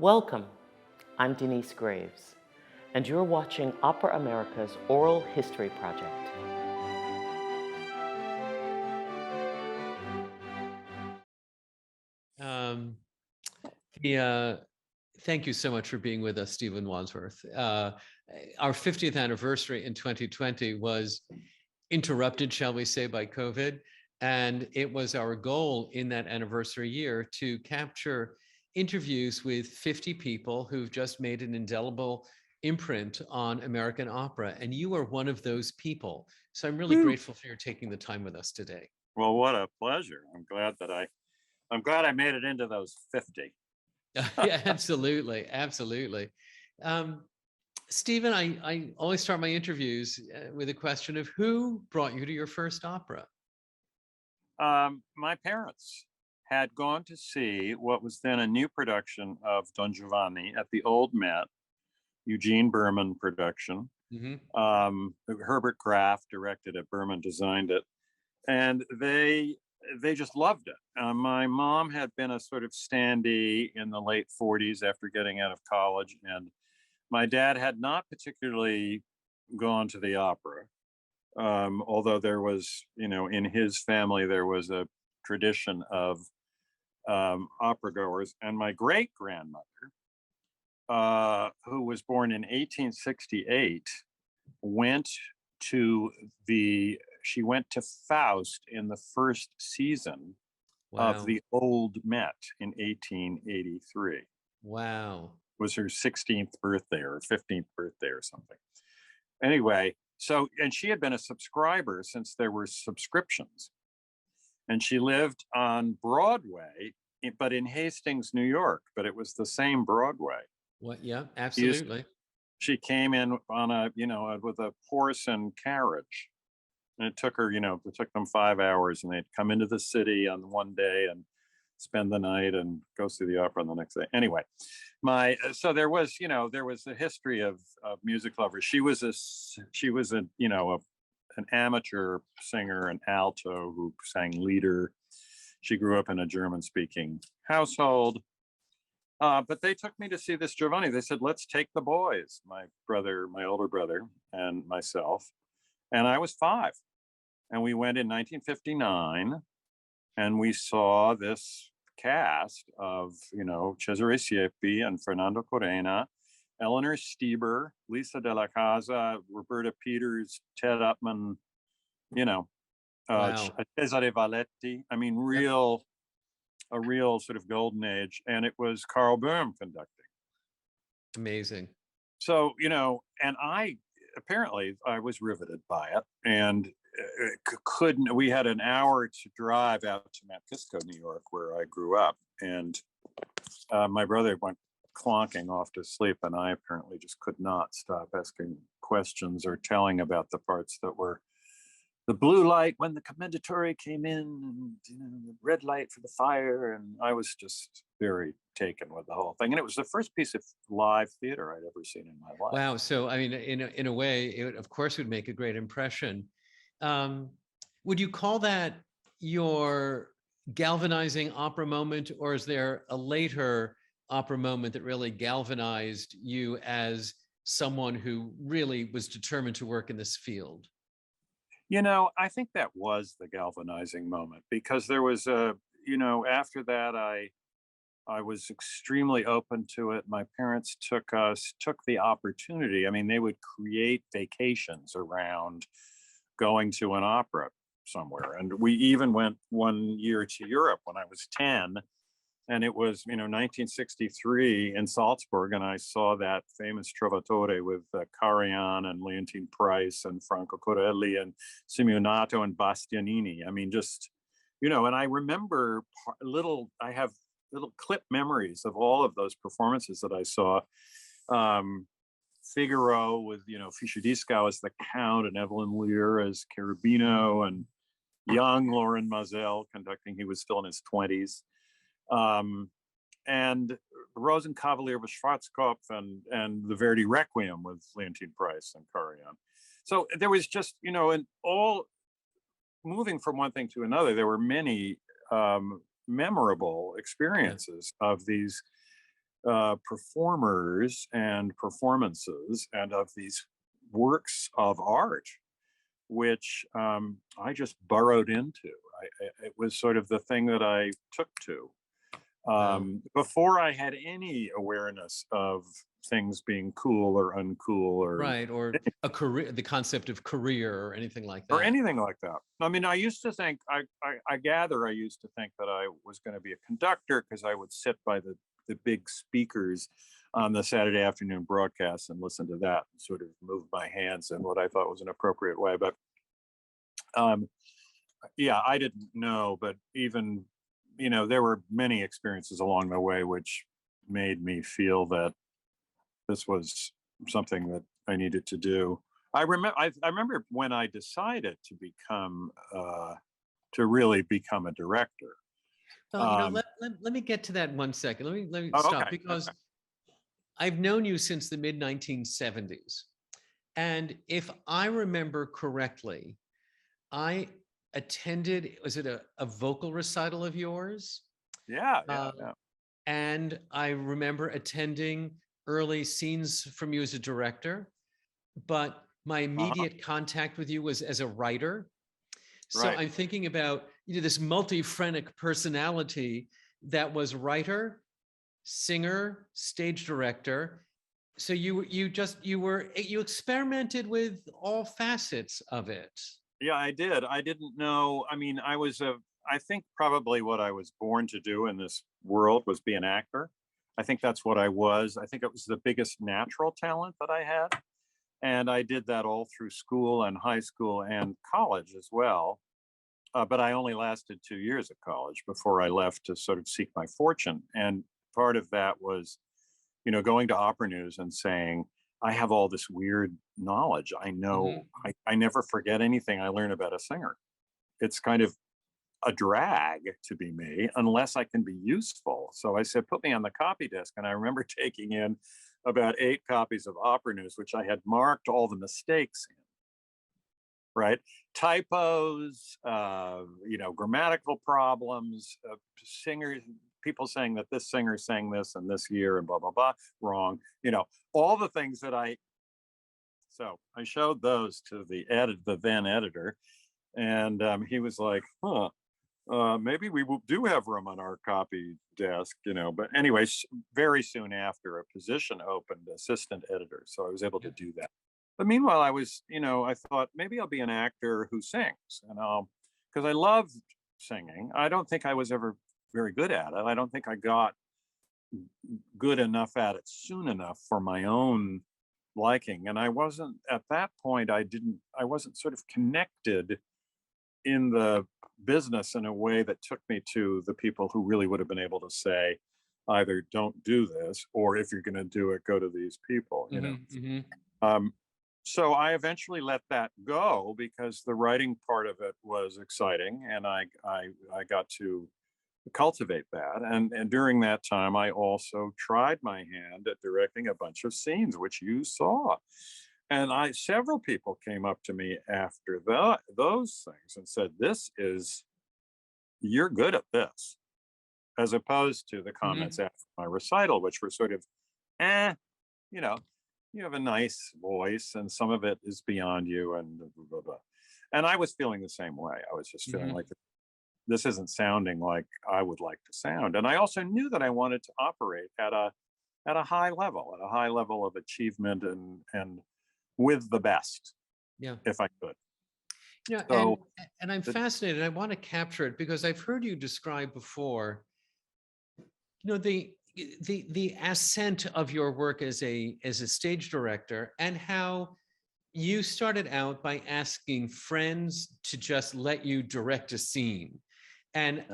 Welcome, I'm Denise Graves, and you're watching Opera America's Oral History Project. Um, Thank you so much for being with us, Stephen Wadsworth. Our 50th anniversary in 2020 was interrupted, shall we say, by COVID. And it was our goal in that anniversary year to capture interviews with 50 people who've just made an indelible imprint on American opera. And you are one of those people. So I'm really grateful for your taking the time with us today. Well, what a pleasure. I'm glad I made it into those 50. Yeah, absolutely. Absolutely. Stephen, I always start my interviews with a question of who brought you to your first opera? My parents had gone to see what was then a new production of Don Giovanni at the Old Met, Eugene Berman production. Herbert Graf directed it, Berman designed it. And they just loved it. My mom had been a sort of standee in the late 40s after getting out of college, and my dad had not particularly gone to the opera, although there was, in his family, there was a tradition of opera goers. And my great grandmother, who was born in 1868, she went to Faust in the first season of the Old Met in 1883. Wow. It was her 16th birthday or 15th birthday or something. Anyway, and she had been a subscriber since there were subscriptions. And she lived on Broadway, but in Hastings, New York, but it was the same Broadway. What? Yeah, absolutely. She came in on with a horse and carriage. And it took her, it took them 5 hours, and they'd come into the city on one day and spend the night and go see the opera on the next day. Anyway, so there was a history of music lovers. She was an amateur singer, an alto who sang lieder. She grew up in a German-speaking household. But they took me to see this Giovanni. They said, let's take the boys, my older brother, and myself. And I was 5. And we went in 1959, and we saw this cast of, Cesare Siepi and Fernando Corena, Eleanor Stieber, Lisa de la Casa, Roberta Peters, Ted Upman, Cesare Valletti. I mean, a real sort of golden age. And it was Carl Böhm conducting. Amazing. So, and I was riveted by it, and we had an hour to drive out to Mount Kisco, New York, where I grew up. And my brother went clonking off to sleep, and I apparently just could not stop asking questions or telling about the parts that were the blue light when the commendatore came in, and the red light for the fire. And I was just very taken with the whole thing. And it was the first piece of live theater I'd ever seen in my life. Wow. So, I mean, in a way, it of course would make a great impression. Would you call that your galvanizing opera moment, or is there a later opera moment that really galvanized you as someone who really was determined to work in this field? I think that was the galvanizing moment, because there was after that, I was extremely open to it. My parents took the opportunity. I mean, they would create vacations around going to an opera somewhere. And we even went one year to Europe when I was 10. And it was, 1963 in Salzburg. And I saw that famous Trovatore with Karajan and Leontine Price and Franco Corelli and Simeonato and Bastianini. I mean, just, and I remember I have little clip memories of all of those performances that I saw. Figaro with, Fischer Dieskau as the Count and Evelyn Lear as Cherubino, and young Loren Mazel conducting. He was still in his 20s. And Rosenkavalier with Schwarzkopf, and the Verdi Requiem with Leontine Price and Karajan. So there was just, and all moving from one thing to another, there were many memorable experiences of these performers and performances and of these works of art, which I just burrowed into. It was sort of the thing that I took to. Wow. Before I had any awareness of things being cool or uncool Right, or a career, the concept of career or anything like or that. anything like that. I mean, I used to think, I gather I used to think that I was going to be a conductor because I would sit by the big speakers on the Saturday afternoon broadcast and listen to that and sort of move my hands in what I thought was an appropriate way. But yeah, I didn't know, but even, there were many experiences along the way which made me feel that this was something that I needed to do. I remember when I decided to become to really become a director. Well, let me get to that 1 second. Let me Oh, stop, okay. because I've known you since the mid 1970s. And if I remember correctly, I attended, was it a vocal recital of yours? Yeah, yeah, Uh, yeah. and I remember attending early scenes from you as a director, but my Uh-huh. immediate contact with you was as a writer. So Right. I'm thinking about, this multi-phrenic personality that was writer, singer, stage director. So you experimented with all facets of it. Yeah, I did. I didn't know. I mean, I think probably what I was born to do in this world was be an actor. I think that's what I was. I think it was the biggest natural talent that I had. And I did that all through school and high school and college as well. But I only lasted 2 years at college before I left to sort of seek my fortune. And part of that was, going to Opera News and saying, I have all this weird knowledge. I know Mhm. I never forget anything I learn about a singer. It's kind of a drag to be me unless I can be useful. So I said, put me on the copy desk. And I remember taking in about 8 copies of Opera News, which I had marked all the mistakes in, right? Typos, grammatical problems, singers, people saying that this singer sang this and this year and blah, blah, blah, wrong, all the things that so I showed those to the then editor, and he was like, huh, maybe we do have room on our copy desk, but anyway, very soon after, a position opened, assistant editor, so I was able to do that. But meanwhile, I thought maybe I'll be an actor who sings, because I love singing. I don't think I was ever very good at it. I don't think I got good enough at it soon enough for my own liking. And I wasn't at that point, I wasn't sort of connected in the business in a way that took me to the people who really would have been able to say, either don't do this, or if you're going to do it, go to these people, Um, so I eventually let that go because the writing part of it was exciting, and I got to cultivate that. And during that time, I also tried my hand at directing a bunch of scenes, which you saw. And several people came up to me after those things and said, you're good at this, as opposed to the comments Mhm. after my recital, which were sort of, you know, you have a nice voice and some of it is beyond you and blah, blah, blah. And I was feeling the same way. I was just feeling Mhm. like this isn't sounding like I would like to sound. And I also knew that I wanted to operate at a high level of achievement and with the best, Yeah. if I could. Yeah, So and I'm the, fascinated. I want to capture it because I've heard you describe before, the ascent of your work as a stage director, and how you started out by asking friends to just let you direct a scene. And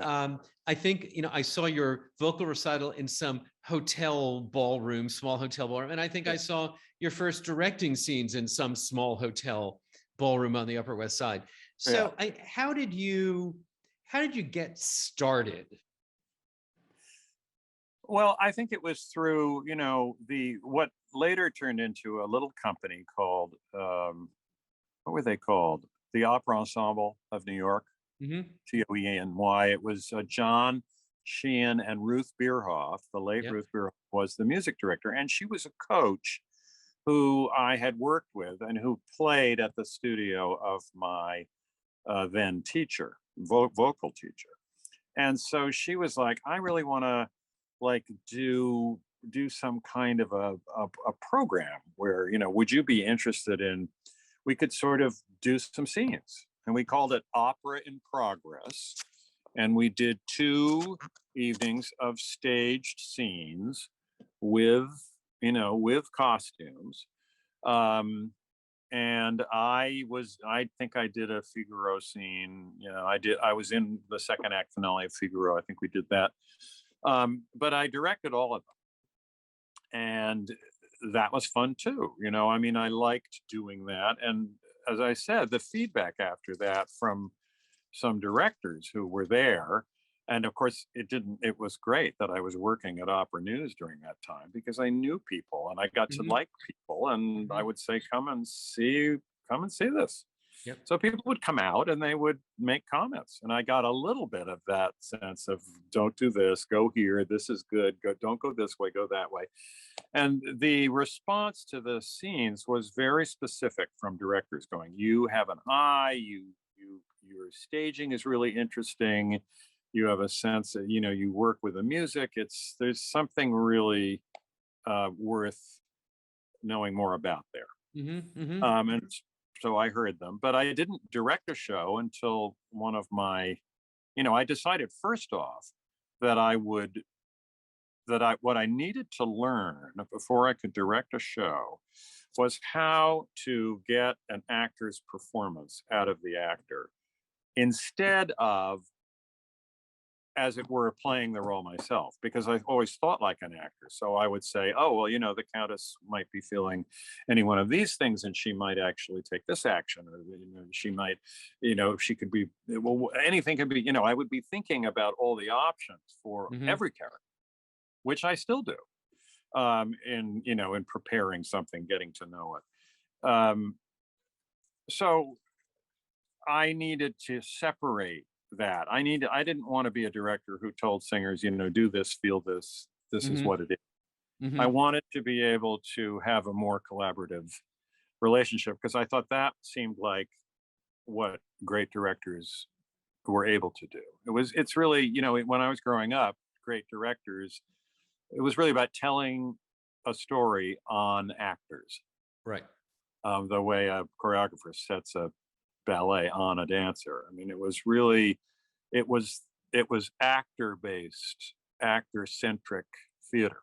I think, I saw your vocal recital in some hotel ballroom, small hotel ballroom. And I think I yeah, saw your first directing scenes in some small hotel ballroom on the Upper West Side. yeah. So how did you get started? Well, I think it was through, what later turned into a little company called, what were they called? The Opera Ensemble of New York, Mm-hmm. TOENY. It was John Sheehan and Ruth Bierhoff, the late Yep. Ruth Bierhoff, was the music director, and she was a coach who I had worked with and who played at the studio of my then teacher, vocal teacher. And so she was like, I really want to like do some kind of a program where, you know, would you be interested in, we could sort of do some scenes. And we called it Opera in Progress. And we did 2 evenings of staged scenes with, you know, with costumes. And I think I did a Figaro scene. You know, I was in the second act finale of Figaro. I think we did that. But I directed all of them. And that was fun too. You know, I mean, I liked doing that. And as I said, the feedback after that from some directors who were there, and of course it was great that I was working at Opera News during that time because I knew people and I got to like people, and I would say, come and see this. Yep. So people would come out and they would make comments, and I got a little bit of that sense of, don't do this, go here, this is good, don't go this way, go that way. And the response to the scenes was very specific from directors going, you have an eye, your staging is really interesting. You have a sense that, you know, you work with the music. There's something really worth knowing more about there. And so I heard them, but I didn't direct a show until one of my, you know, I decided first off that what I needed to learn before I could direct a show was how to get an actor's performance out of the actor instead of, as it were, playing the role myself, because I always thought like an actor. So I would say, oh, well, you know, the Countess might be feeling any one of these things and she might actually take this action, or, you know, she might, you know, she could be, well, anything could be, you know, I would be thinking about all the options for every character, which I still do, in, you know, in preparing something, getting to know it. So I needed to separate that. I didn't want to be a director who told singers, you know, do this, feel this, this is what it is. I wanted to be able to have a more collaborative relationship, because I thought that seemed like what great directors were able to do. It's really, you know, when I was growing up, great directors, it was really about telling a story on actors. Right. The way a choreographer sets a ballet on a dancer. I mean, it was really, it was actor-based, actor-centric theater.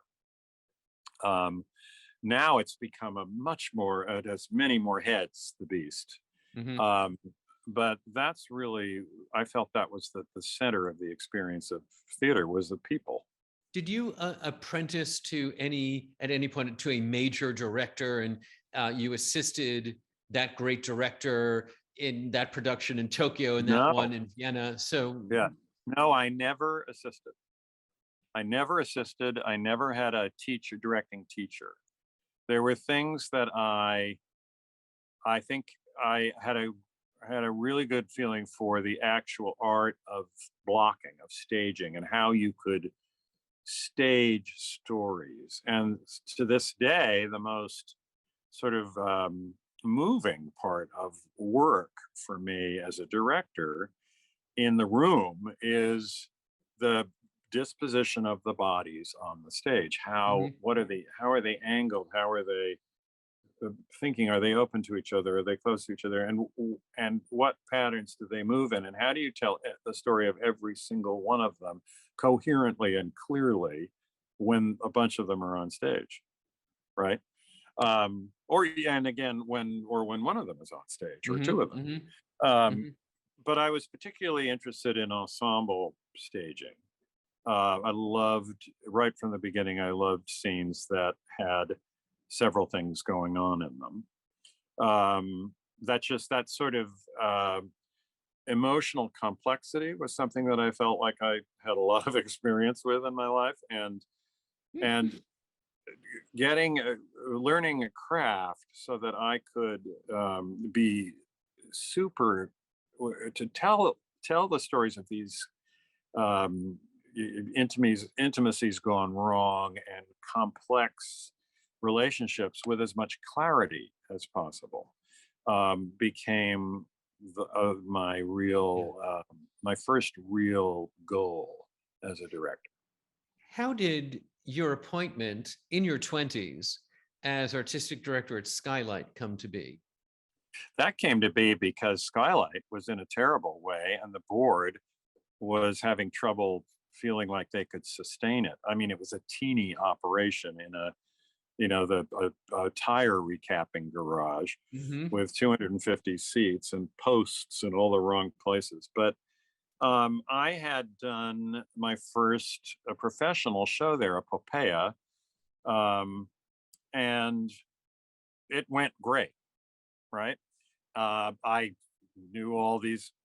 Now it's become a much more, it has many more heads, the beast. But that's really, I felt that was the center of the experience of theater, was the people. Did you apprentice at any point to a major director, and you assisted that great director in that production in Tokyo and that one in Vienna? So yeah, no, I never assisted. I never had a directing teacher. There were things that I think I had a really good feeling for the actual art of blocking, of staging, and how you could stage stories. And to this day, the most sort of moving part of work for me as a director in the room is the disposition of the bodies on the stage. How are they angled? How are they thinking? Are they open to each other? Are they close to each other? And what patterns do they move in? And how do you tell the story of every single one of them coherently and clearly when a bunch of them are on stage, right? And again, when one of them is on stage, or two of them. But I was particularly interested in ensemble staging. I loved, right from the beginning, I loved scenes that had several things going on in them. That sort of emotional complexity was something that I felt like I had a lot of experience with in my life, and learning a craft so that I could be super to tell the stories of these intimacy's gone wrong, and complex relationships with as much clarity as possible became my first real goal as a director. How did your appointment in your 20s as artistic director at Skylight come to be? That came to be because Skylight was in a terrible way, and the board was having trouble feeling like they could sustain it. I mean, it was a teeny operation in a tire recapping garage Mm-hmm. with 250 seats and posts in all the wrong places. But I had done my first professional show there, Epopeia, and it went great, right? I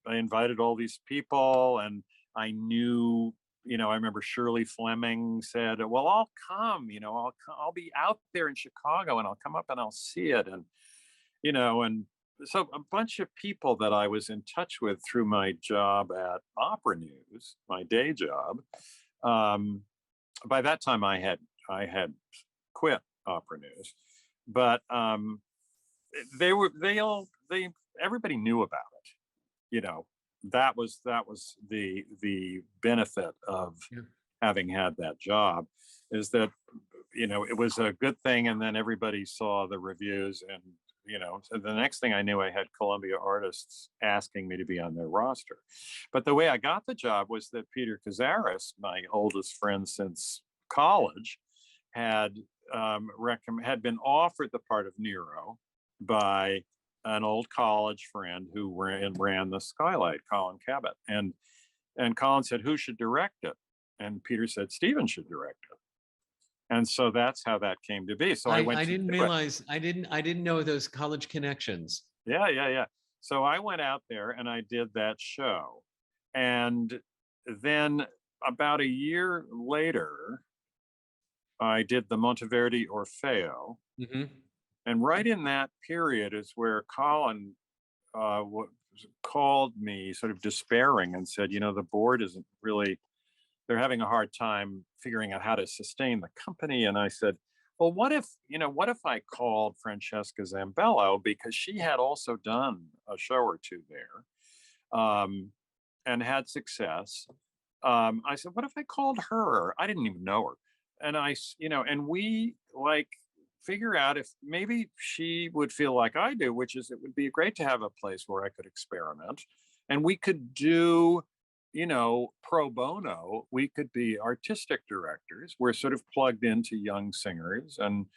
invited all these people, and I knew, I remember Shirley Fleming said, well, I'll come, I'll be out there in Chicago and I'll come up and I'll see it. And, and so a bunch of people that I was in touch with through my job at Opera News, my day job. By that time I had quit Opera News, but everybody knew about it. That was the benefit of having had that job, is that it was a good thing, and then everybody saw the reviews, and so the next thing I knew, I had Columbia artists asking me to be on their roster. But the way I got the job was that Peter Cazares, my oldest friend since college, had been offered the part of Nero by an old college friend who ran the Skylight, Colin Cabot. And Colin said, who should direct it? And Peter said, Stephen should direct it. And so that's how that came to be. So I didn't realize, I didn't know those college connections. Yeah. So I went out there and I did that show. And then about a year later, I did the Monteverdi Orfeo. Mm-hmm. And right in that period is where Colin called me sort of despairing and said, the board isn't really, they're having a hard time figuring out how to sustain the company. And I said, well, what if I called Francesca Zambello, because she had also done a show or two there and had success. I said, what if I called her? I didn't even know her. And and we figure out if maybe she would feel like I do, which is it would be great to have a place where I could experiment, and we could do, pro bono. We could be artistic directors. We're sort of plugged into young singers, and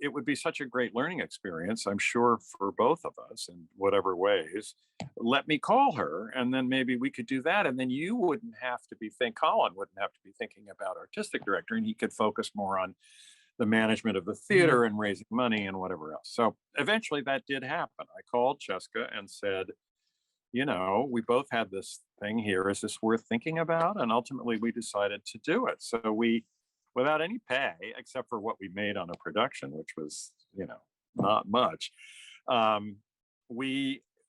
it would be such a great learning experience, I'm sure, for both of us in whatever ways. Let me call her, and then maybe we could do that. And then you wouldn't have to Colin wouldn't have to be thinking about artistic director, and he could focus more on the management of the theater and raising money and whatever else. So eventually that did happen. I called Cheska and said, we both had this thing here. Is this worth thinking about? And ultimately we decided to do it. So we, without any pay, except for what we made on a production, which was, not much,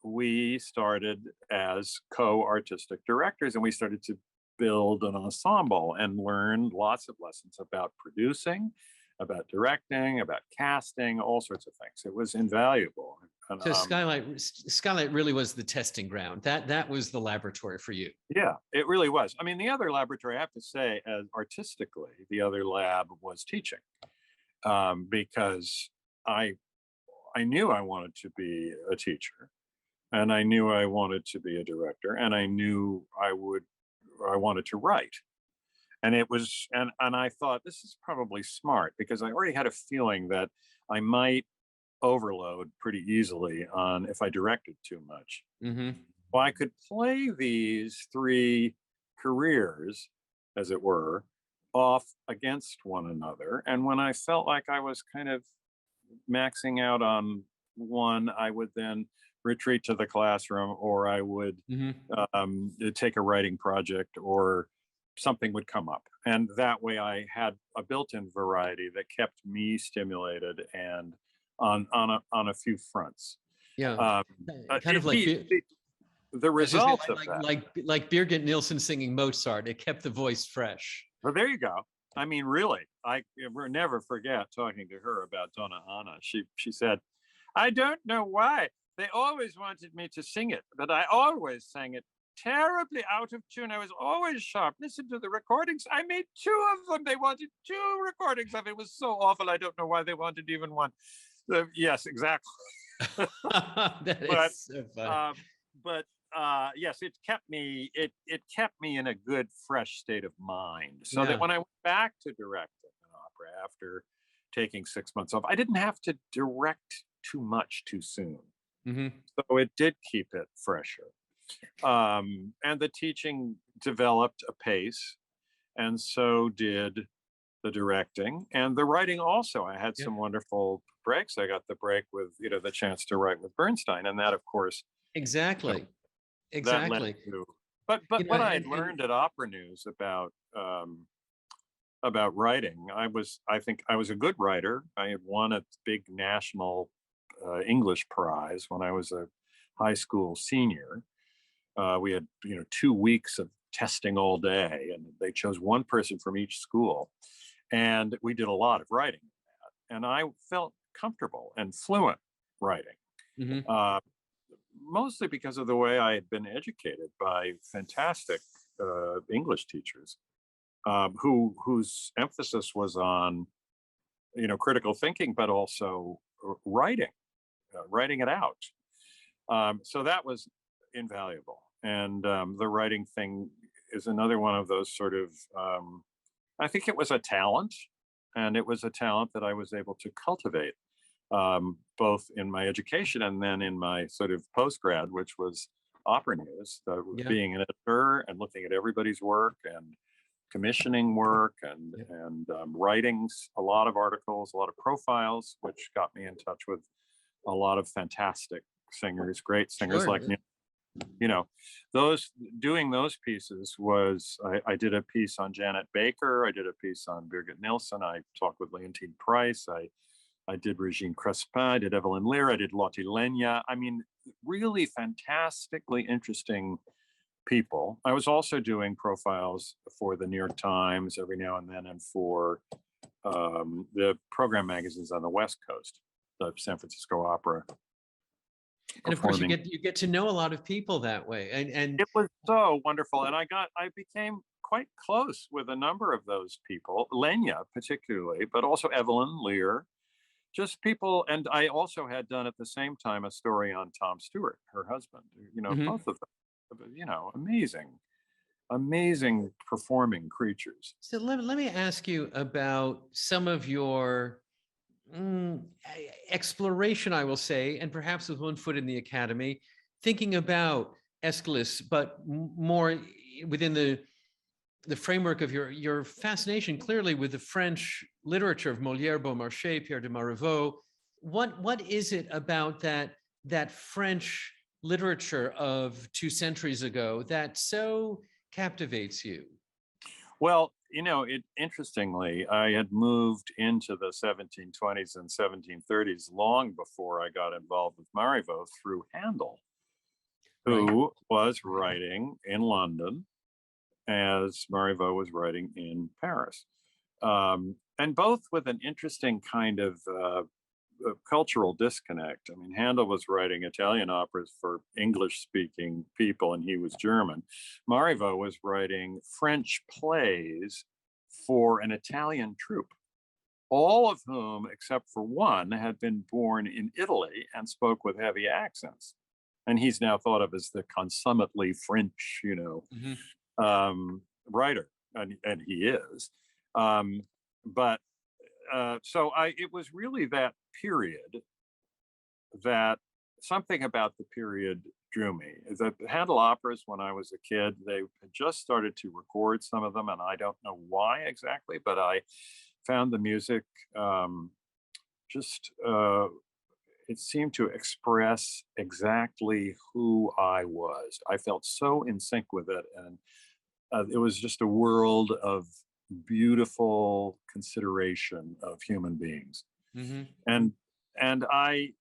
we started as co-artistic directors, and we started to build an ensemble and learn lots of lessons about producing, about directing, about casting, all sorts of things. It was invaluable. And, so Skylight really was the testing ground. That was the laboratory for you. Yeah, it really was. I mean, the other laboratory, I have to say, as artistically, the other lab was teaching, because I knew I wanted to be a teacher, and I knew I wanted to be a director, and I knew I wanted to write. And it was, and I thought, this is probably smart, because I already had a feeling that I might overload pretty easily on if I directed too much. Mm-hmm. Well, I could play these three careers, as it were, off against one another. And when I felt like I was kind of maxing out on one, I would then retreat to the classroom, or I would take a writing project, or something would come up. And that way I had a built-in variety that kept me stimulated and on a few fronts. Yeah, kind of like the I was just saying, result of that. like Birgit Nilsson singing Mozart, it kept the voice fresh. Well, there you go. I mean, really, I will never forget talking to her about Donna Anna. She said, I don't know why. They always wanted me to sing it, but I always sang it terribly out of tune. I was always sharp. Listen to the recordings. I made 2 of them. They wanted 2 recordings of it. It was so awful. I don't know why they wanted even one. Yes, exactly. That But, is so funny. Yes, it kept me in a good, fresh state of mind. So Yeah. that when I went back to directing an opera after taking 6 months off, I didn't have to direct too much too soon. Hmm. So it did keep it fresher. And the teaching developed a pace, and so did the directing and the writing also. I had some wonderful breaks. I got the break with, the chance to write with Bernstein, and that, of course, Exactly. that led Exactly. to. But what I had learned at Opera News about writing, I think I was a good writer. I had won a big national English prize when I was a high school senior. We had 2 weeks of testing all day, and they chose one person from each school, and we did a lot of writing, and I felt comfortable and fluent writing. Hmm. Mostly because of the way I had been educated by fantastic English teachers, whose emphasis was on critical thinking, but also writing it out. So that was invaluable. And the writing thing is another one of those sort of, I think it was a talent, and it was a talent that I was able to cultivate, both in my education and then in my sort of postgrad, which was Opera News, being an editor and looking at everybody's work and commissioning work and writing a lot of articles, a lot of profiles, which got me in touch with a lot of fantastic singers, great singers like doing those pieces was, I did a piece on Janet Baker, I did a piece on Birgit Nilsson, I talked with Leontine Price, I did Regine Crespin, I did Evelyn Lear, I did Lotte Lenya. I mean, really fantastically interesting people. I was also doing profiles for the New York Times every now and then, and for the program magazines on the West Coast, the San Francisco Opera. And of course, you get to know a lot of people that way, and it was so wonderful. And I became quite close with a number of those people, Lenya particularly, but also Evelyn Lear, just people. And I also had done at the same time a story on Tom Stewart, her husband. Both of them, amazing performing creatures. So let me ask you about some of your exploration, I will say, and perhaps with one foot in the academy, thinking about Aeschylus, but more within the framework of your fascination clearly with the French literature of Molière, Beaumarchais, Pierre de Marivaux. What is it about that French literature of 2 centuries ago that so captivates you? Well, interestingly, I had moved into the 1720s and 1730s long before I got involved with Marivaux through Handel, who was writing in London as Marivaux was writing in Paris. And both with an interesting kind of cultural disconnect. I mean, Handel was writing Italian operas for English-speaking people, and he was German. Marivaux was writing French plays for an Italian troupe, all of whom, except for one, had been born in Italy and spoke with heavy accents. And he's now thought of as the consummately French, writer, and he is. It was really that period that something about the period drew me. The Handel operas, when I was a kid, they had just started to record some of them, and I don't know why exactly, but I found the music it seemed to express exactly who I was. I felt so in sync with it, and it was just a world of beautiful consideration of human beings. Mm-hmm. And I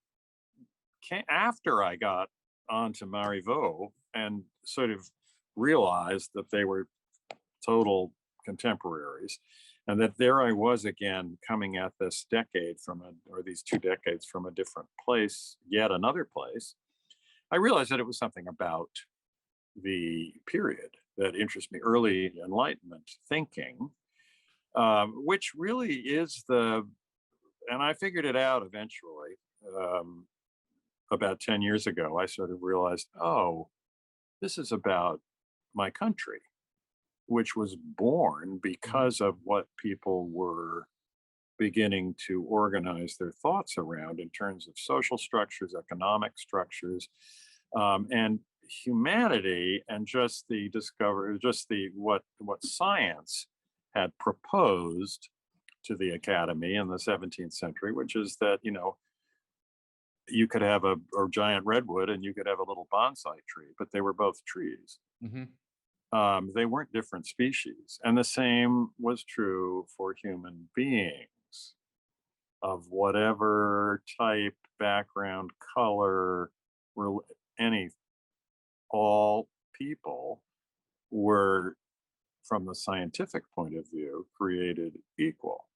came, after I got onto Marivaux, and sort of realized that they were total contemporaries, and that there I was again coming at this decade or these 2 decades from a different place, yet another place. I realized that it was something about the period that interests me, early Enlightenment thinking, which really is and I figured it out eventually. About 10 years ago, I sort of realized, oh, this is about my country, which was born because of what people were beginning to organize their thoughts around in terms of social structures, economic structures, and humanity, and just what science had proposed to the academy in the 17th century, which is that, you could have a giant redwood and you could have a little bonsai tree, but they were both trees. They weren't different species. And the same was true for human beings of whatever type, background, color, all people were, from the scientific point of view, created equal.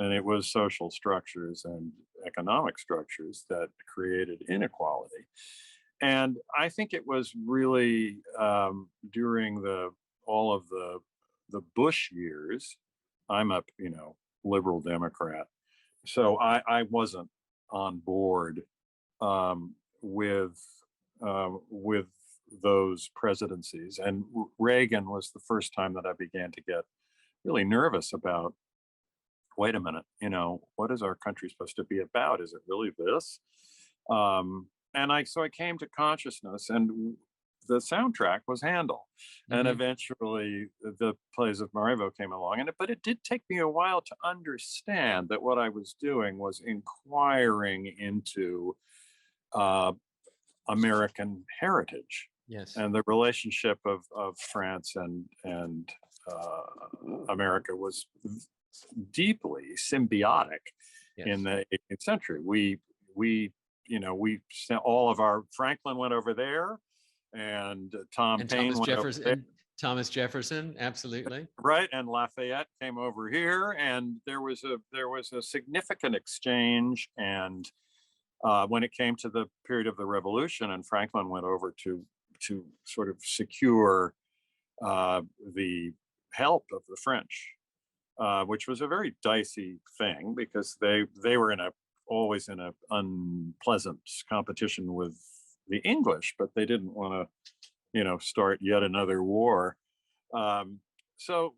And it was social structures and economic structures that created inequality. And I think it was really during all of the Bush years. I'm a liberal Democrat, so I wasn't on board with those presidencies. And Reagan was the first time that I began to get really nervous about, wait a minute, what is our country supposed to be about? Is it really this? So I came to consciousness, and the soundtrack was Handel. And eventually the plays of Marivaux came along. But it did take me a while to understand that what I was doing was inquiring into American heritage. Yes. And the relationship of France and America was deeply symbiotic. Yes. In the 18th century. We sent all of our, Franklin went over there, and Paine Thomas went Jefferson, over there. Thomas Jefferson, absolutely. Right, and Lafayette came over here, and there was a significant exchange. And when it came to the period of the Revolution, and Franklin went over to sort of secure the help of the French, which was a very dicey thing, because they were always in an unpleasant competition with the English, but they didn't want to, start yet another war. So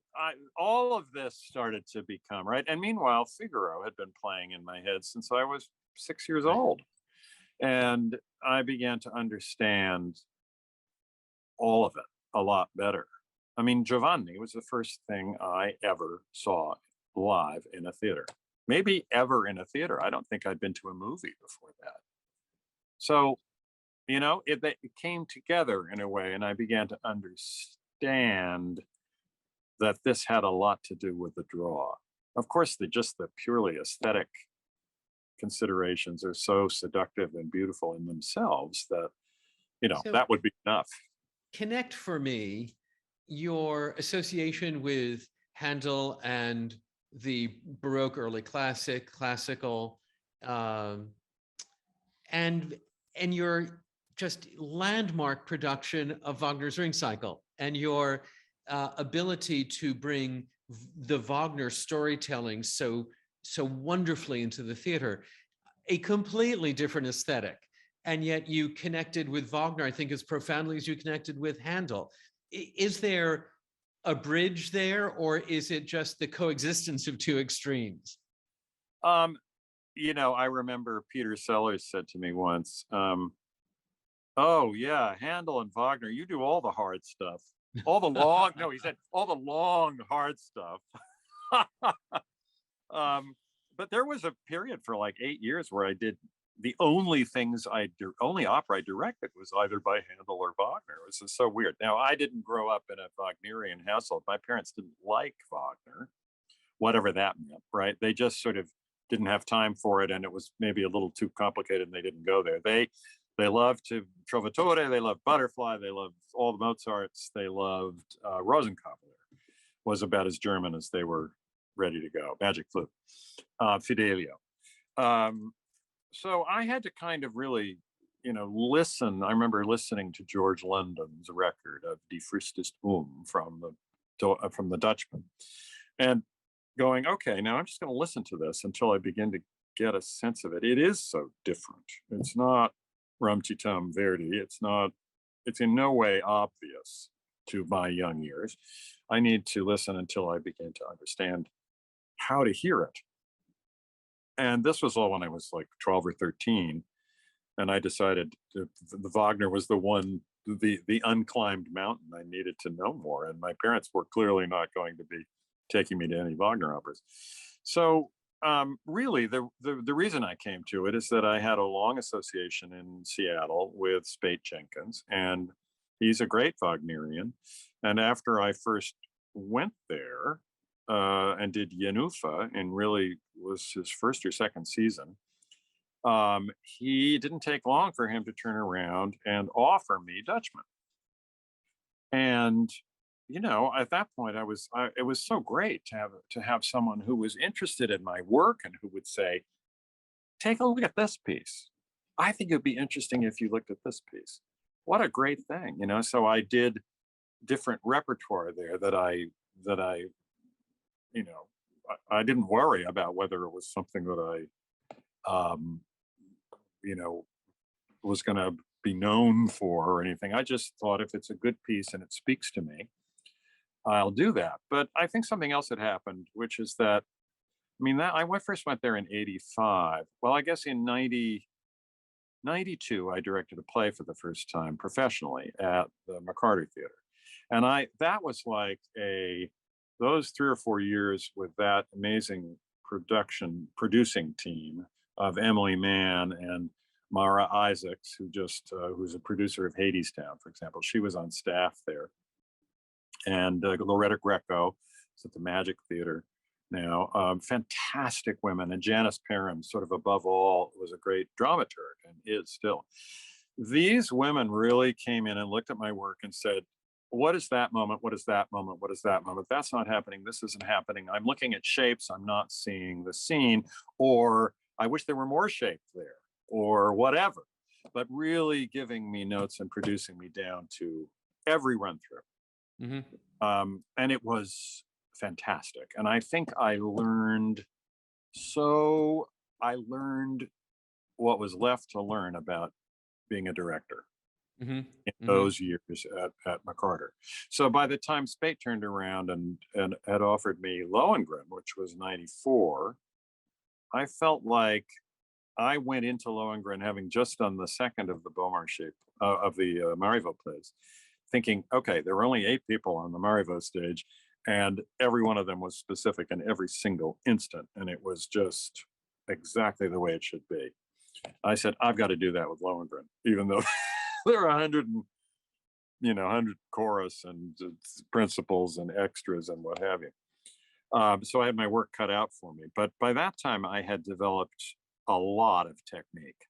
all of this started to become right. And meanwhile, Figaro had been playing in my head since I was 6 years old. And I began to understand all of it a lot better. I mean, Giovanni was the first thing I ever saw live in a theater. Maybe ever in a theater. I don't think I'd been to a movie before that. So, it came together in a way, and I began to understand that this had a lot to do with the draw. Of course, the purely aesthetic considerations are so seductive and beautiful in themselves that, So that would be enough. Connect for me your association with Handel and the Baroque, early classical, and your just landmark production of Wagner's Ring Cycle, and your ability to bring the Wagner storytelling so wonderfully into the theater, a completely different aesthetic. And yet you connected with Wagner, I think, as profoundly as you connected with Handel. Is there a bridge there, or is it just the coexistence of two extremes? I remember Peter Sellers said to me once, oh yeah, Handel and Wagner, you do all the hard stuff. All the long, no, he said, all the long, hard stuff. But there was a period for like 8 years where I did the only opera I directed was either by Handel or Wagner. It was just so weird. Now, I didn't grow up in a Wagnerian household. My parents didn't like Wagner, whatever that meant, right? They just sort of didn't have time for it, and it was maybe a little too complicated, and they didn't go there. They loved to Trovatore, they loved Butterfly, they loved all the Mozarts, they loved Rosenkavalier, was about as German as they were ready to go. Magic Flute, Fidelio. So I had to kind of really, listen. I remember listening to George London's record of Die Frist ist from the Dutchman, and going, okay, now I'm just going to listen to this until I begin to get a sense of it. It is so different. It's not rum-ti-tum Verdi. It's in no way obvious to my young ears. I need to listen until I begin to understand how to hear it. And this was all when I was like 12 or 13. And I decided the Wagner was the unclimbed mountain I needed to know more. And my parents were clearly not going to be taking me to any Wagner operas. So really, the reason I came to it is that I had a long association in Seattle with Spate Jenkins, and he's a great Wagnerian. And after I first went there and did Yenufa, and really was his first or second season, he didn't take long for him to turn around and offer me Dutchman. And at that point, it was so great to have someone who was interested in my work and who would say, "Take a look at this piece. I think it'd be interesting if you looked at this piece." What a great thing, So I did different repertoire there that I didn't worry about whether it was something that I, was going to be known for or anything. I just thought if it's a good piece and it speaks to me, I'll do that. But I think something else had happened, which is that, I first went there in 85. Well, I guess in 92, I directed a play for the first time professionally at the McCarter Theater. And that was like those 3 or 4 years with that amazing producing team of Emily Mann and Mara Isaacs, who's a producer of Hadestown, for example. She was on staff there. And Loretta Greco is at the Magic Theater now. Fantastic women. And Janice Perrin, sort of above all, was a great dramaturg and is still. These women really came in and looked at my work and said, what is that moment? What is that moment? What is that moment? That's not happening. This isn't happening. I'm looking at shapes. I'm not seeing the scene. Or I wish there were more shape there, or whatever. But really giving me notes and producing me down to every run through. Mm-hmm. And it was fantastic. And I think I learned what was left to learn about being a director. Mm-hmm. In those years at McCarter. So by the time Spate turned around and had offered me Lohengrin, which was 94, I felt like I went into Lohengrin having just done the second of the Beaumarchais, of the Marivaux plays, thinking, okay, there were only 8 people on the Marivaux stage, and every one of them was specific in every single instant, and it was just exactly the way it should be. I said, I've got to do that with Lohengrin, even though there are 100 chorus and principals and extras and what have you. So I had my work cut out for me. But by that time, I had developed a lot of technique.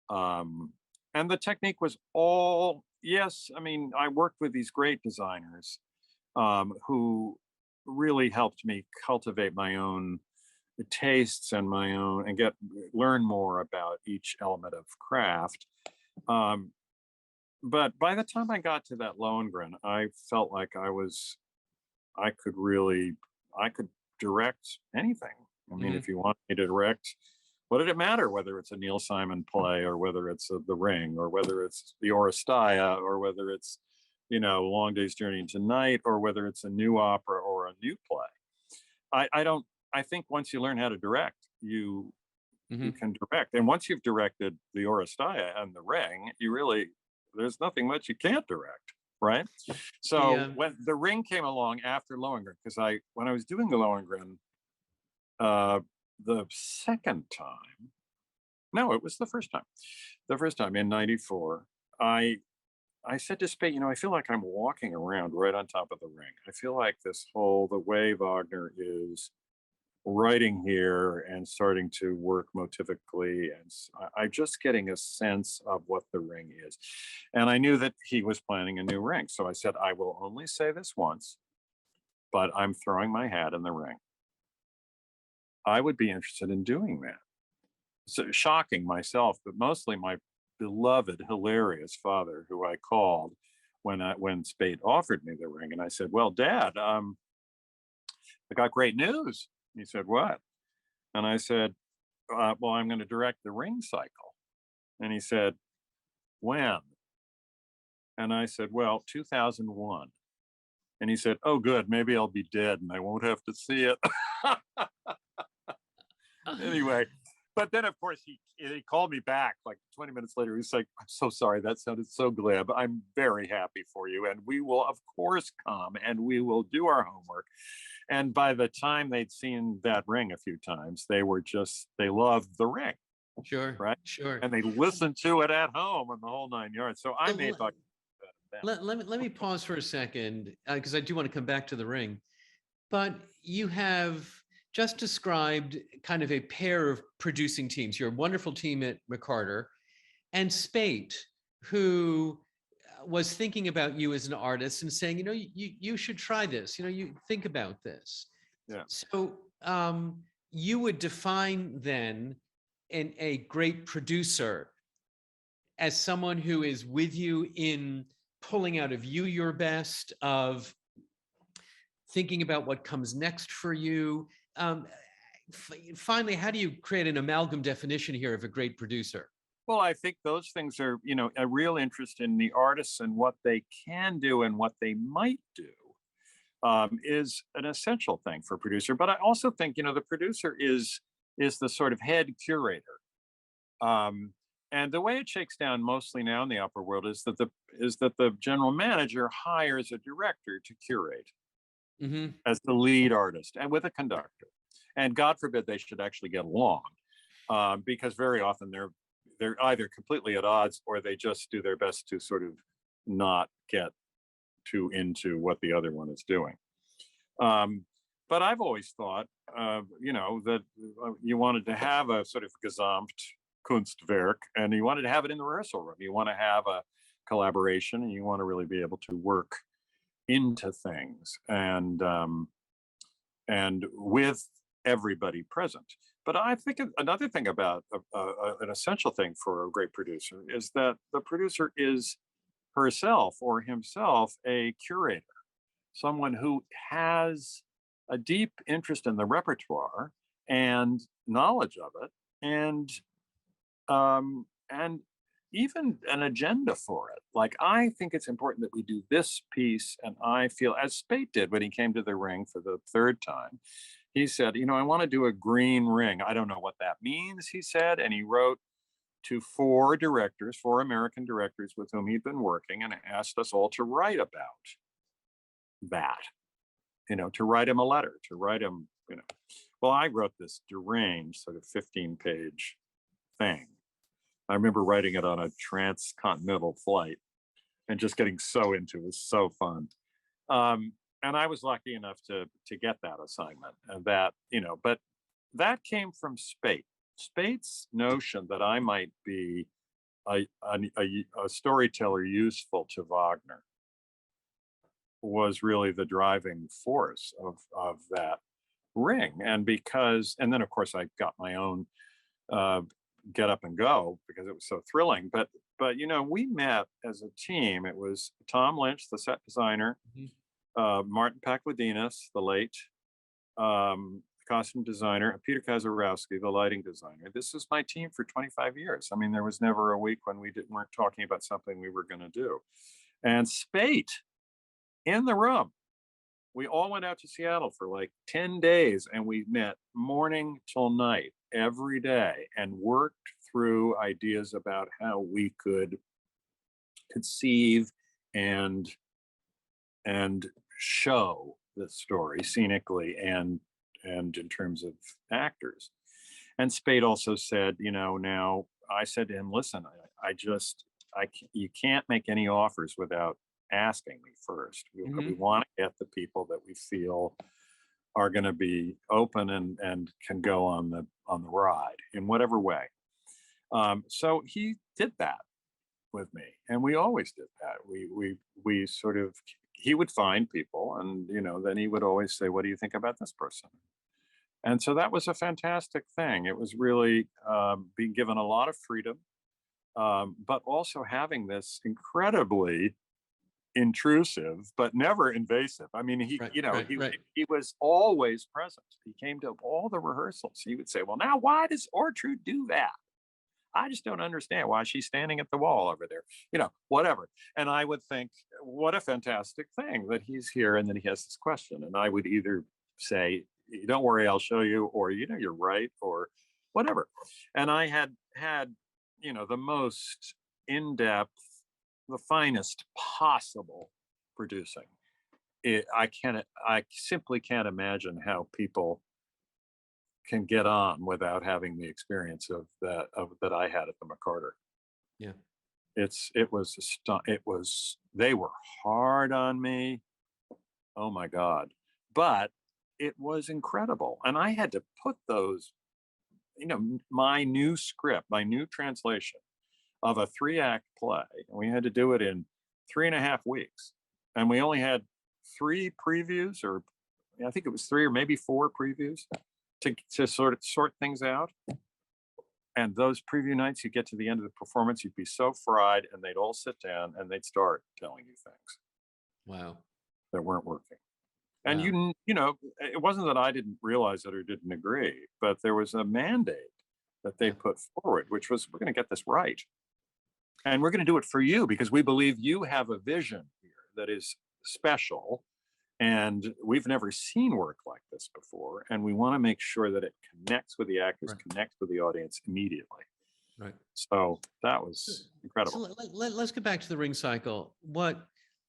And the technique was all, yes, I worked with these great designers who really helped me cultivate my own tastes and learn more about each element of craft. But by the time I got to that Lohengrin, I felt like I could direct anything. If you want me to direct, what did it matter whether it's a Neil Simon play or whether it's The Ring or whether it's the Oresteia or whether it's, Long Day's Journey into Night or whether it's a new opera or a new play. I think once you learn how to direct, you can direct. And once you've directed the Oresteia and The Ring, there's nothing much you can't direct, right? So when The Ring came along after Lohengrin, because when I was doing the Lohengrin the second time, no, it was the first time in 94, I said to Spate, I feel like I'm walking around right on top of The Ring. I feel like the way Wagner is writing here and starting to work motivically, and I'm just getting a sense of what the ring is. And I knew that he was planning a new ring. So I said, I will only say this once, but I'm throwing my hat in the ring. I would be interested in doing that. So shocking myself, but mostly my beloved, hilarious father, who I called when Spate offered me the ring. And I said, well, Dad, I got great news. He said, what? And I said, well, I'm going to direct the ring cycle. And he said, when? And I said, well, 2001. And he said, oh, good. Maybe I'll be dead and I won't have to see it. Anyway, but then, of course, he called me back like 20 minutes later. He's like, I'm so sorry. That sounded so glib. I'm very happy for you. And we will, of course, come and we will do our homework. And by the time they'd seen that ring a few times, they loved the ring. Sure. Right. Sure. And they listened to it at home and the whole 9 yards. So I made like let me pause for a second, because I do want to come back to the ring. But you have just described kind of a pair of producing teams. You're a wonderful team at McCarter, and Spate, who was thinking about you as an artist and saying, you should try this. You think about this. Yeah. So you would define then a great producer as someone who is with you in pulling out of you your best, of thinking about what comes next for you. Finally, how do you create an amalgam definition here of a great producer? Well, I think those things are, a real interest in the artists and what they can do and what they might do is an essential thing for a producer. But I also think, the producer is the sort of head curator. And the way it shakes down mostly now in the opera world is that the general manager hires a director to curate as the lead artist and with a conductor. And God forbid they should actually get along, because very often they're either completely at odds or they just do their best to sort of not get too into what the other one is doing. But I've always thought, that you wanted to have a sort of Gesamtkunstwerk, and you wanted to have it in the rehearsal room. You want to have a collaboration, and you want to really be able to work into things and with everybody present. But I think another thing about an essential thing for a great producer is that the producer is herself or himself a curator, someone who has a deep interest in the repertoire and knowledge of it, and even an agenda for it. Like, I think it's important that we do this piece, and I feel, as Spate did when he came to the ring for the third time, he said, I want to do a green ring. I don't know what that means, he said. And he wrote to four American directors with whom he'd been working, and asked us all to write about that, to write him a letter, to write him, Well, I wrote this deranged sort of 15-page thing. I remember writing it on a transcontinental flight and just getting so into it. It was so fun. And I was lucky enough to get that assignment, and that, but that came from Spate. Spate's notion that I might be a storyteller useful to Wagner was really the driving force of that ring. And then of course I got my own get up and go because it was so thrilling. But we met as a team. It was Tom Lynch, the set designer, Martin Pakwadinas, the late costume designer, and Peter Kazarowski, the lighting designer. This is my team for 25 years. I mean, there was never a week when we weren't talking about something we were going to do. And Spate in the room. We all went out to Seattle for like 10 days, and we met morning till night every day and worked through ideas about how we could conceive and show the story scenically and in terms of actors. And Spade also said, now I said to him, listen, you can't make any offers without asking me first. We want to get the people that we feel are going to be open and can go on the ride in whatever way. So he did that with me, and we always did that. We sort of, he would find people, and then he would always say, "What do you think about this person?" And so that was a fantastic thing. It was really being given a lot of freedom, but also having this incredibly intrusive but never invasive. I mean, he was always present. He came to all the rehearsals. He would say, "Well, now why does Ortrud do that? I just don't understand why she's standing at the wall over there," whatever. And I would think, what a fantastic thing that he's here and that he has this question. And I would either say, "Don't worry, I'll show you," or, "You're right," or whatever. And I had the most in-depth, the finest possible producing. I simply can't imagine how people can get on without having the experience of that I had at the McCarter. Yeah. They were hard on me. Oh my God. But it was incredible. And I had to put those, my new script, my new translation of a 3-act play. And we had to do it in 3.5 weeks. And we only had 3 previews, or I think it was 3 or maybe 4 previews to sort things out. And those preview nights, you get to the end of the performance, you'd be so fried, and they'd all sit down and they'd start telling you things. Wow. That weren't working. And wow. It wasn't that I didn't realize it or didn't agree, but there was a mandate that they put forward, which was, "We're going to get this right. And we're going to do it for you because we believe you have a vision here that is special. And we've never seen work like this before. And we want to make sure that it connects with the actors, connects with the audience immediately." Right. So that was incredible. So let's get back to the ring cycle.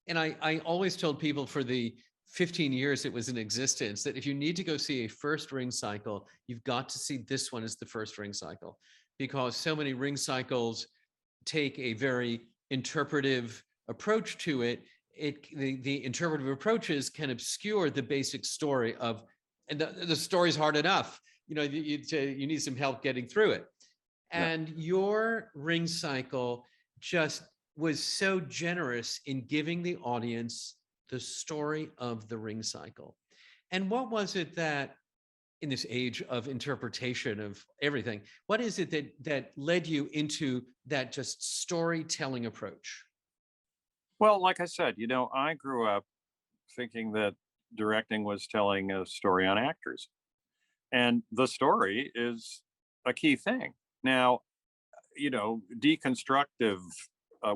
And I always told people for the 15 years it was in existence that if you need to go see a first ring cycle, you've got to see this one as the first ring cycle, because so many ring cycles take a very interpretive approach to it. The interpretive approaches can obscure the basic story of, and the story's hard enough. You need some help getting through it. And your ring cycle just was so generous in giving the audience the story of the ring cycle. And what was it that, in this age of interpretation of everything, what is it that led you into that just storytelling approach? Well, like I said, I grew up thinking that directing was telling a story on actors. And the story is a key thing. Now, deconstructive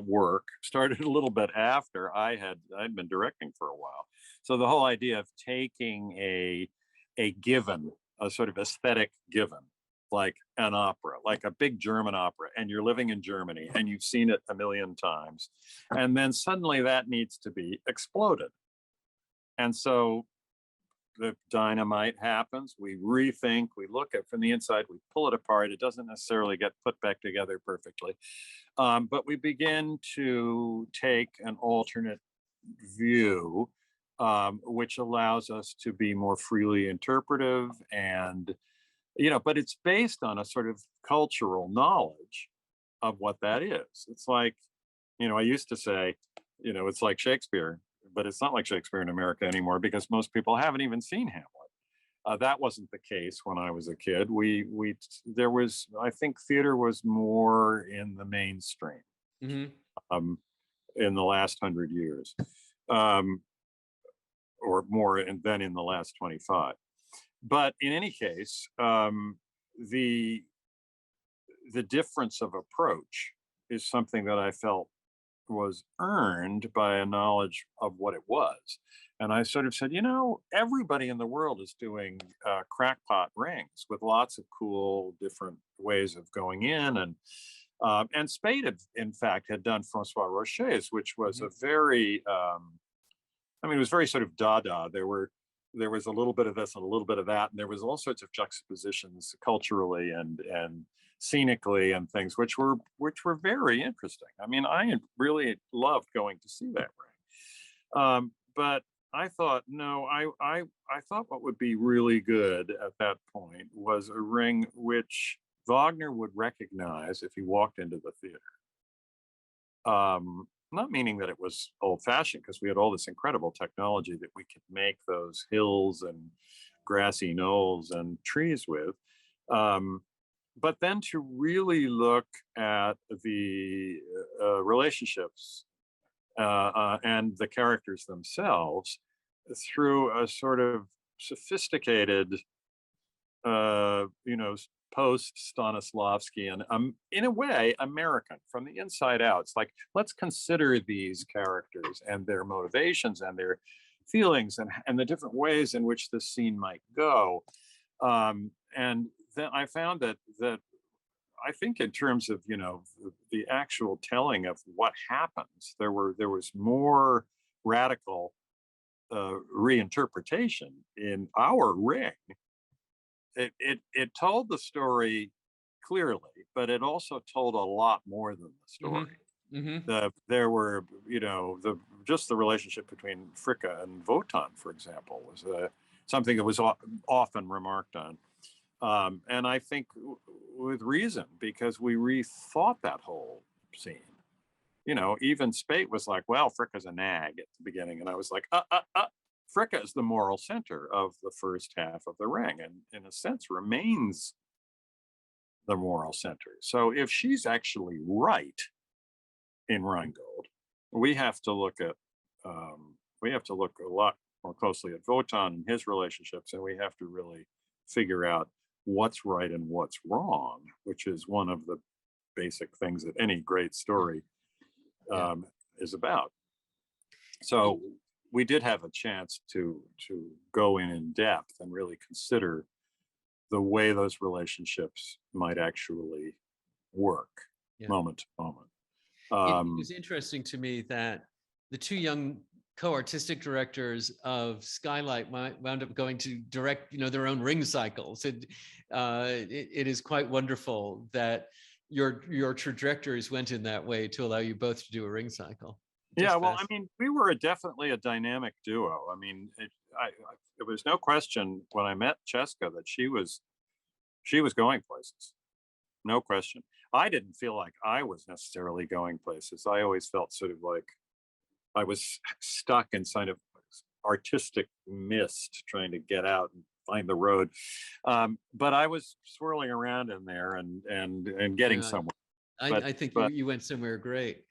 work started a little bit after I'd been directing for a while. So the whole idea of taking a given, a sort of aesthetic given, like an opera, like a big German opera, and you're living in Germany and you've seen it a million times, and then suddenly that needs to be exploded. And so the dynamite happens, we rethink, we look at it from the inside, we pull it apart. It doesn't necessarily get put back together perfectly, but we begin to take an alternate view, which allows us to be more freely interpretive. And but it's based on a sort of cultural knowledge of what that is. It's like, I used to say, it's like Shakespeare, but it's not like Shakespeare in America anymore because most people haven't even seen Hamlet. That wasn't the case when I was a kid. I think theater was more in the mainstream in the last 100 years, or more than in the last 25. But in any case, the difference of approach is something that I felt was earned by a knowledge of what it was. And I sort of said, everybody in the world is doing crackpot rings with lots of cool different ways of going in. And Spade, in fact, had done Francois Rocher's, which was a very, it was very sort of Dada. There was a little bit of this and a little bit of that, and there was all sorts of juxtapositions culturally and scenically and things, which were very interesting. I really loved going to see that ring. But I thought, no, I thought what would be really good at that point was a ring which Wagner would recognize if he walked into the theater. Not meaning that it was old fashioned, because we had all this incredible technology that we could make those hills and grassy knolls and trees with. But then to really look at the relationships and the characters themselves through a sort of sophisticated, post Stanislavski and in a way American from the inside out. It's like, let's consider these characters and their motivations and their feelings and the different ways in which this scene might go. And then I found that I think in terms of the actual telling of what happens, there was more radical reinterpretation in our ring. It told the story clearly, but it also told a lot more than the story. There were, just the relationship between Fricka and Wotan, for example, was something that was often remarked on. And I think with reason, because we rethought that whole scene. Even Spate was like, well, Fricka's a nag at the beginning. And I was like, Fricka is the moral center of the first half of the ring, and in a sense remains the moral center. So if she's actually right in Rheingold, we have to look a lot more closely at Wotan and his relationships, and we have to really figure out what's right and what's wrong, which is one of the basic things that any great story is about. So we did have a chance to go in depth and really consider the way those relationships might actually work moment to moment. It was interesting to me that the two young co-artistic directors of Skylight wound up going to direct, their own ring cycles. It is quite wonderful that your trajectories went in that way to allow you both to do a ring cycle. Yeah, well, I mean, we were definitely a dynamic duo. I mean, there was no question when I met Cheska that she was going places. No question. I didn't feel like I was necessarily going places. I always felt sort of like I was stuck in kind of artistic mist, trying to get out and find the road. But I was swirling around in there and getting somewhere. I think you went somewhere great.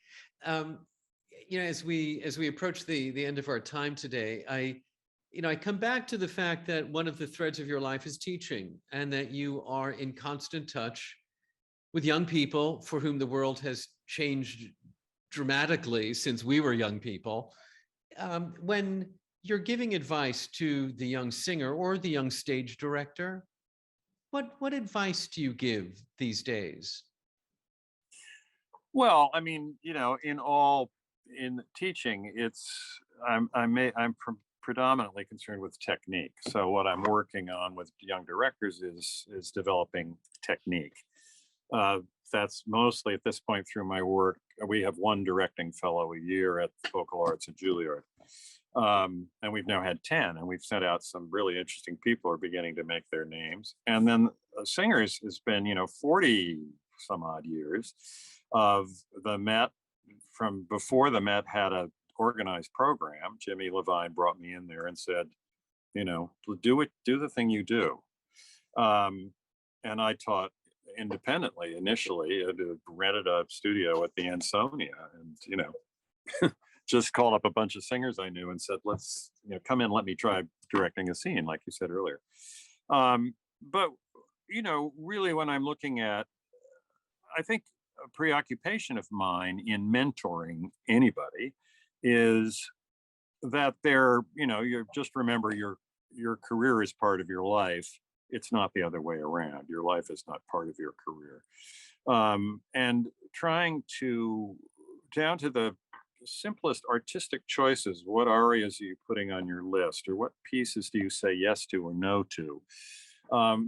As we approach the end of our time today, I come back to the fact that one of the threads of your life is teaching, and that you are in constant touch with young people for whom the world has changed dramatically since we were young people. When you're giving advice to the young singer or the young stage director, what advice do you give these days? Well, I mean, in teaching, I'm predominantly concerned with technique. So what I'm working on with young directors is developing technique. That's mostly at this point through my work. We have one directing fellow a year at Vocal Arts at Juilliard. And we've now had 10, and we've sent out some really interesting people who are beginning to make their names. And then singers has been, 40 some odd years of the Met. From before the Met had a organized program, Jimmy Levine brought me in there and said, do the thing you do. And I taught independently initially. I rented a studio at the Ansonia, and just called up a bunch of singers I knew and said, let's come in, let me try directing a scene, like you said earlier. But really, when I'm looking at, I think a preoccupation of mine in mentoring anybody is that you just remember your career is part of your life. It's not the other way around. Your life is not part of your career. And trying to, down to the simplest artistic choices, what arias are you putting on your list, or what pieces do you say yes to or no to?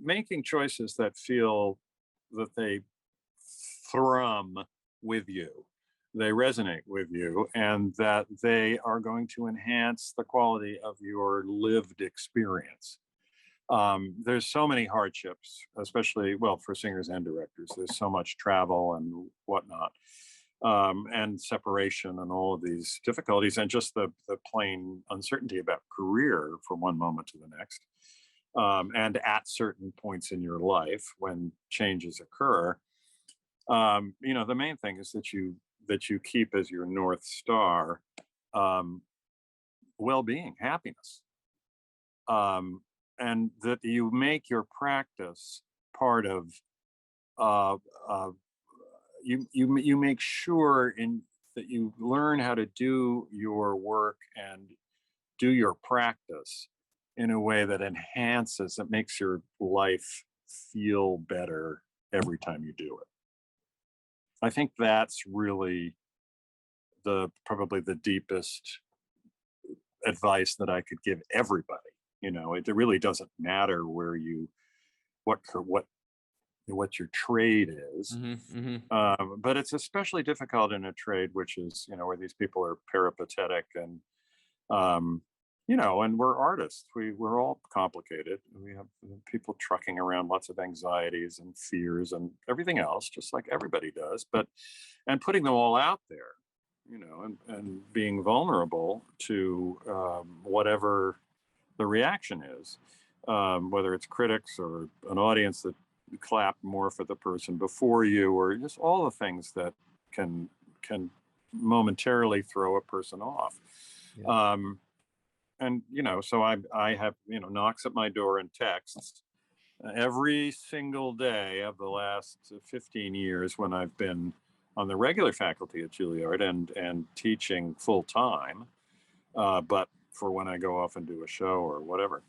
Making choices that feel that they thrum with you, they resonate with you, and that they are going to enhance the quality of your lived experience. There's so many hardships, especially, well, for singers and directors. There's so much travel and whatnot, and separation and all of these difficulties, and just the plain uncertainty about career from one moment to the next. And at certain points in your life when changes occur, the main thing is that you keep as your North Star well-being, happiness. And that you make your practice part of you make sure that you learn how to do your work and do your practice in a way that enhances, that makes your life feel better every time you do it. I think that's really probably the deepest advice that I could give everybody. It really doesn't matter what your trade is, but it's especially difficult in a trade which is, where these people are peripatetic and, and we're artists. We're all complicated. We have people trucking around lots of anxieties and fears and everything else, just like everybody does. And putting them all out there, and being vulnerable to whatever the reaction is, whether it's critics or an audience that clap more for the person before you, or just all the things that can momentarily throw a person off. Yeah. And so I have knocks at my door and texts every single day of the last 15 years when I've been on the regular faculty at Juilliard and teaching full time, but for when I go off and do a show or whatever.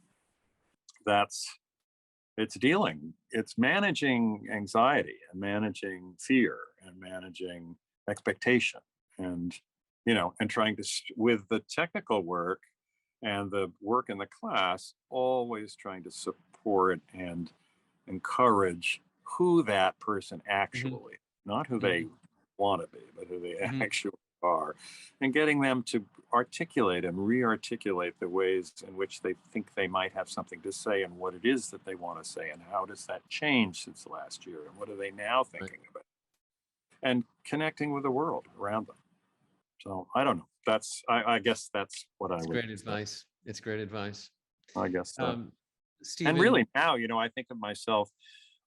It's managing anxiety and managing fear and managing expectation and trying to, with the technical work and the work in the class, always trying to support and encourage who that person actually, not who they want to be, but who they actually are, and getting them to articulate and re-articulate the ways in which they think they might have something to say and what it is that they want to say and how does that change since last year and what are they now thinking about, and connecting with the world around them. So I don't know. I guess that's what I would. Great advice. It's great advice. I guess so. Stephen, and really now, I think of myself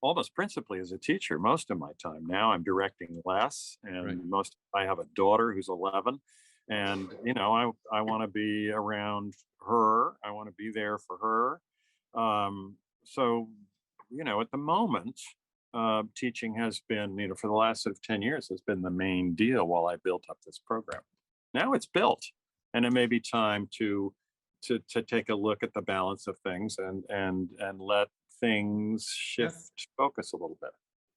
almost principally as a teacher most of my time. Now I'm directing less, and I have a daughter who's 11, and I want to be around her. I want to be there for her. So at the moment, teaching has been, for the last sort of 10 years, has been the main deal while I built up this program. Now it's built, and it may be time to take a look at the balance of things and let things shift focus a little bit.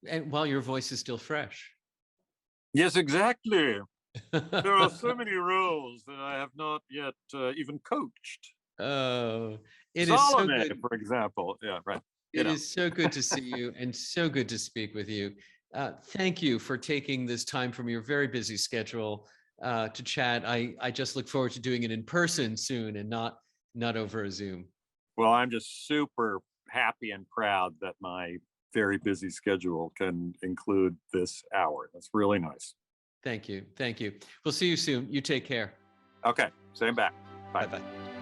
And while your voice is still fresh. Yes, exactly. There are so many roles that I have not yet even coached. Oh, it Salome, is so good. For example. Yeah, right. It is so good to see you and so good to speak with you. Thank you for taking this time from your very busy schedule to chat. I just look forward to doing it in person soon and not over a Zoom. Well, I'm just super happy and proud that my very busy schedule can include this hour. That's really nice. Thank you. Thank you. We'll see you soon. You take care. Okay. Same back. Bye. Bye-bye.